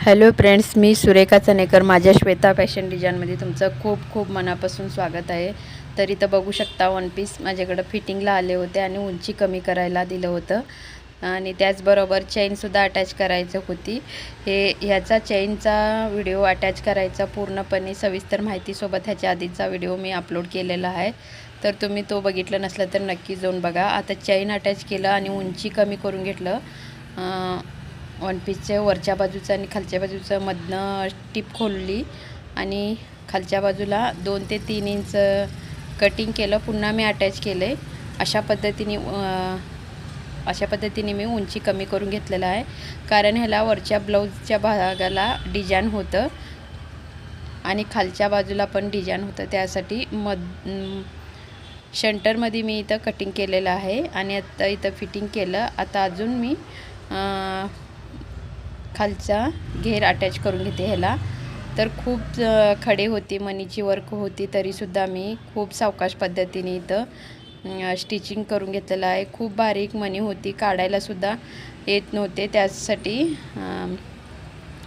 Hello friends, मी सुरेखा चनेकर. माझ्या Shweta fashion डिझाईनमध्ये तुमचं खूप खूप मनापासून स्वागत आहे. तर इथं बघू शकता वन पीस माझ्याकडं फिटिंगला आले होते आणि उंची कमी करायला दिलं होतं आणि त्याचबरोबर चेनसुद्धा अटॅच करायचं होती. ह्याचा चेनचा व्हिडिओ अटॅच करायचा पूर्णपणे सविस्तर माहितीसोबत ह्याच्या आधीचा व्हिडिओ मी अपलोड केलेला आहे. तर तुम्ही तो बघितला नसला तर नक्की जाऊन बघा. आता चेन अटॅच केलं आणि उंची कमी करून घेतलं. वन पीसच्या वरच्या बाजूचं आणि खालच्या बाजूचं मधनं टिप खोलली आणि खालच्या बाजूला 2 ते 3 इंच कटिंग केलं. पुन्हा मी अटॅच केले. अशा पद्धतीने मी उंची कमी करून घेतलेलं आहे. कारण ह्याला वरच्या ब्लाऊजच्या भागाला डिझाईन होतं आणि खालच्या बाजूला पण डिझाईन होतं. त्यासाठी सेंटरमध्ये मी इथं कटिंग केलेलं आहे आणि आता इथं फिटिंग केलं. आता अजून मी खालचा घेर अटॅच करून घेते ह्याला. तर खूप खडे होती, मनीची वर्क होती, तरीसुद्धा मी खूप सावकाश पद्धतीने इथं स्टिचिंग करून घेतलेलं आहे. खूप बारीक मणी होती, काढायलासुद्धा येत नव्हते. त्यासाठी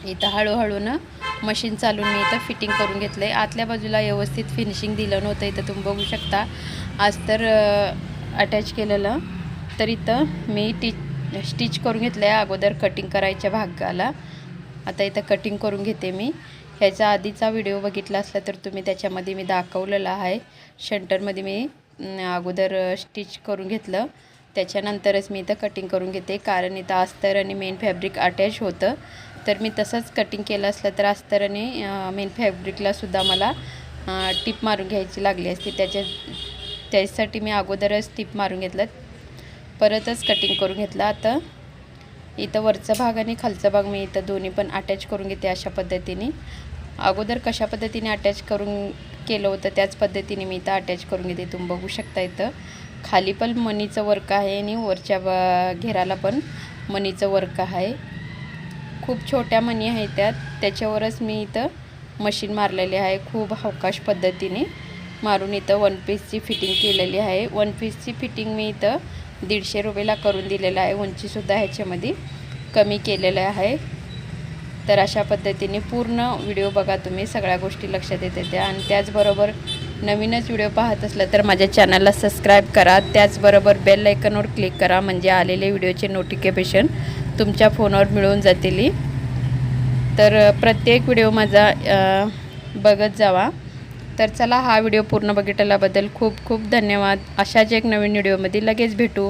इथं हळूहळूनं मशीन चालून मी इथं फिटिंग करून घेतलं आहे. आतल्या बाजूला व्यवस्थित फिनिशिंग दिलं नव्हतं. इथं तुम्ही बघू शकता अस्तर अटॅच केलेलं. तर इथं मी स्टिच करून घेतलं आहे अगोदर कटिंग करायच्या भागाला. आता इथं कटिंग करून घेते मी. ह्याचा आधीचा व्हिडिओ बघितला असला तर तुम्ही त्याच्यामध्ये मी दाखवलेला आहे. सेंटरमध्ये मी अगोदर स्टिच करून घेतलं, त्याच्यानंतरच मी इथं कटिंग करून घेते. कारण इथं अस्तर आणि मेन फॅब्रिक अटॅच होतं. तर मी तसंच कटिंग केलं असलं तर अस्तर आणि मेन फॅब्रिकलासुद्धा मला टिप मारून घ्यायची लागली असती. त्याच्यासाठी मी अगोदरच टिप मारून घेतलं, परतच कटिंग करून घेतलं. आता इथं वरचा भाग आणि खालचा भाग मी इथं दोन्ही पण अटॅच करून घेते. अशा पद्धतीने अगोदर कशा पद्धतीने अटॅच करून केलं होतं त्याच पद्धतीने मी इथं अटॅच करून घेते. तुम्ही बघू शकता इथं खाली पण मनीचं वर्क आहे आणि वरच्या घेराला पण मनीचं वर्क आहे. खूप छोट्या मणी आहेत त्याच्यावरच मी इथं मशीन मारलेली आहे. खूप अवकाश पद्धतीने मारून इथं वन पीसची फिटिंग केलेली आहे. वन पीसची फिटिंग मी इथं 150 रुपयाला करून दिलेलं आहे. उंचीसुद्धा ह्याच्यामध्ये कमी केलेलं आहे. तर अशा पद्धतीने पूर्ण व्हिडिओ बघा तुम्ही, सगळ्या गोष्टी लक्षात येते त्या. आणि त्याचबरोबर नवीनच व्हिडिओ पाहत असलं तर माझ्या चॅनलला सबस्क्राईब करा. त्याचबरोबर बेल आयकॉनवर क्लिक करा म्हणजे आलेले व्हिडिओचे नोटिफिकेशन तुमच्या फोनवर मिळून जातील. तर प्रत्येक व्हिडिओ माझा बघत जावा. तर चला, हा व्हिडिओ पूर्ण बघितल्याबद्दल खूप खूप धन्यवाद. अशाच एक नवीन व्हिडिओमध्ये लगेच भेटू.